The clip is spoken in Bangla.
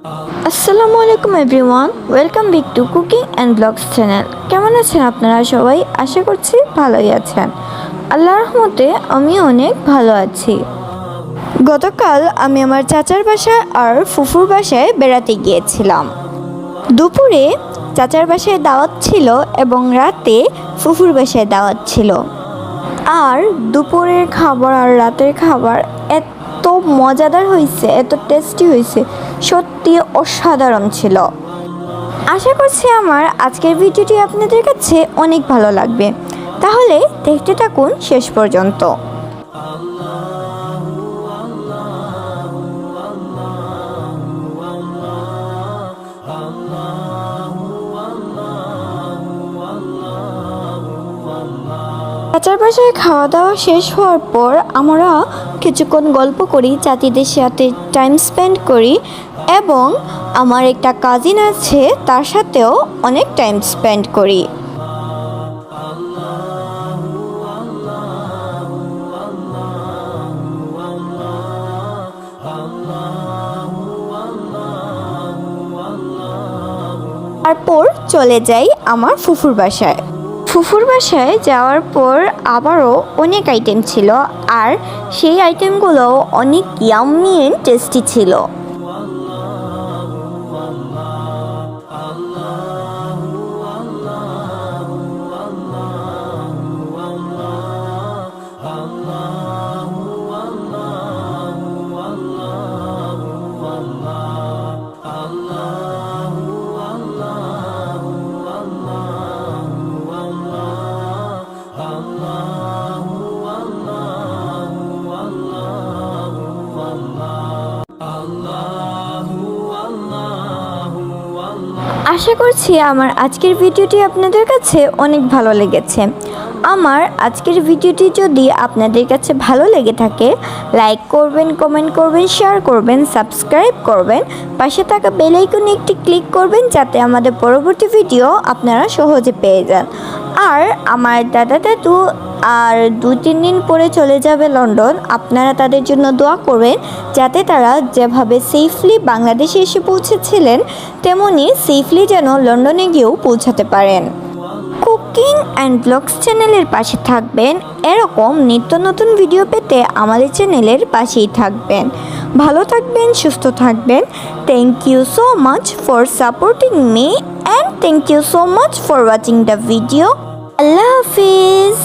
আসসালামু আলাইকুম everyone, welcome back to cooking and blogs channel. কেমন আছেন আপনারা সবাই? আশা করছি ভালোই আছেন। আল্লাহর রহমতে আমি অনেক ভালো আছি। গতকাল আমি আমার চাচার বাসায় আর ফুফুর বাসায় বেড়াতে গিয়েছিলাম। দুপুরে চাচার বাসায় দাওয়াত ছিল এবং রাতে ফুফুর বাসায় দাওয়াত ছিল। আর দুপুরের খাবার আর রাতের খাবার এত মজাদার হয়েছে, এত টেস্টি হয়েছে, সত্যি অসাধারণ ছিল। আশা করছি আমার আজকের ভিডিওটি আপনাদের কাছে অনেক ভালো লাগবে। তাহলে দেখতে থাকুন শেষ পর্যন্ত। চাচার বাসায় খাওয়া দাওয়া শেষ হওয়ার পর আমরা কিছুক্ষণ গল্প করি, চাচিদের সাথে টাইম স্পেন্ড করি এবং আমার একটা কাজিন আছে তার সাথেও অনেক টাইম স্পেন্ড করি। তারপর চলে যাই আমার ফুফুর বাসায়। ফুফুর বাসায় যাওয়ার পর আবারও অনেক আইটেম ছিল, আর সেই আইটেমগুলো অনেক ইয়াম্মি এন্ড টেস্টি ছিল। আশা করছি আমার আজকের ভিডিওটি আপনাদের কাছে অনেক ভালো লেগেছে। আমার আজকের ভিডিওটি যদি আপনাদের কাছে ভালো লেগে থাকে, লাইক করবেন, কমেন্ট করবেন, শেয়ার করবেন, সাবস্ক্রাইব করবেন, পাশে থাকা বেল আইকনে একটি ক্লিক করবেন যাতে আমাদের পরবর্তী ভিডিও আপনারা সহজে পেয়ে যান। আর আমার দাদা দাদু আর 2-3 দিন পরে চলে যাবে লন্ডন। আপনারা তাদের জন্য দোয়া করবেন যাতে তারা যেভাবে সেফলি বাংলাদেশে এসে পৌঁছেছিলেন তেমনি সেফলি যেন লন্ডনে গিয়েও পৌঁছাতে পারেন। কুকিং অ্যান্ড ব্লগস চ্যানেলের পাশে থাকবেন। এরকম নিত্য নতুন ভিডিও পেতে আমাদের চ্যানেলের পাশেই থাকবেন। ভালো থাকবেন, সুস্থ থাকবেন। Thank you so much for supporting me and thank you so much for watching the video. আল্লাহ হাফিজ।